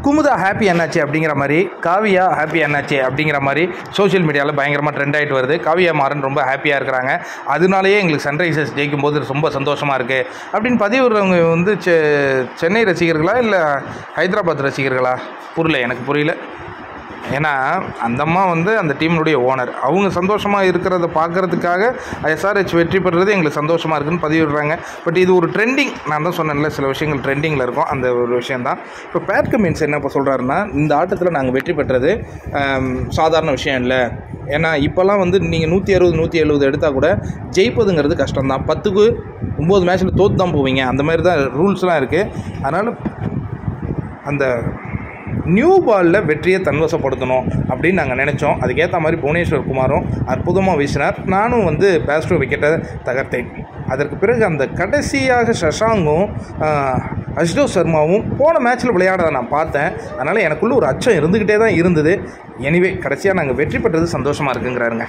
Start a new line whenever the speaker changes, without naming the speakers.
Kumudha happy என்னாச்சு அப்படிங்கிற மாதிரி, காவியா ஹாப்பி என்னாச்சு அப்படிங்கிற மாதிரி சோஷியல் மீடியாவில் பயங்கரமாக ட்ரெண்ட் ஆகிட்டு வருது. காவியா மாறன் ரொம்ப ஹாப்பியாக இருக்கிறாங்க. அதனாலேயே எங்களுக்கு சன்ரைசர்ஸ் ஜெயிக்கும் போது ரொம்ப சந்தோஷமாக இருக்குது அப்படின்னு பதிவுறவங்க வந்து சென்னை ரசிகர்களா இல்லை ஹைதராபாத் ரசிகர்களா எனக்கு புரியல. ஏன்னா அந்த அம்மா வந்து அந்த டீமினுடைய ஓனர், அவங்க சந்தோஷமாக இருக்கிறத பார்க்குறதுக்காக SRH வெற்றி பெறுறது எங்களுக்கு சந்தோஷமாக இருக்குதுன்னு பதிவிடுறாங்க. பட் இது ஒரு ட்ரெண்டிங், நான் தான் சொன்னேன்ல சில விஷயங்கள் ட்ரெண்டிங்கில் இருக்கும், அந்த ஒரு விஷயந்தான். இப்போ பேட் கமின்ஸ் என்ன இப்போ சொல்கிறாருன்னா, இந்த ஆட்டத்தில் நாங்கள் வெற்றி பெற்றது சாதாரண விஷயம் இல்லை. ஏன்னா இப்போல்லாம் வந்து நீங்கள் 160 170 எடுத்தால் கூட ஜெயிப்பதுங்கிறது கஷ்டம்தான். 10க்கு 9 மேட்ச்சில் தோற்று தான் போவீங்க, அந்த மாதிரி தான் ரூல்ஸ்லாம் இருக்குது. அதனால் அந்த நியூ பாலில் வெற்றியை தன்வசப்படுத்தணும் அப்படின்னு நாங்கள் நினச்சோம். அதுக்கேற்ற மாதிரி புவனேஸ்வர் குமாரும் அற்புதமாக வீசினார். நானும் வந்து பேஸ்டோ விக்கெட்டை தகர்த்தேன். அதற்கு பிறகு அந்த கடைசியாக சஷாங்கும் அஷ்டோக் சர்மாவும் போன மேட்ச்சில் விளையாடதை நான் பார்த்தேன். அதனால் எனக்குள்ளே ஒரு அச்சம் இருந்துக்கிட்டே தான் இருந்தது. எனிவே கடைசியாக நாங்கள் வெற்றி பெற்றது சந்தோஷமாக இருக்குங்கிறாருங்க.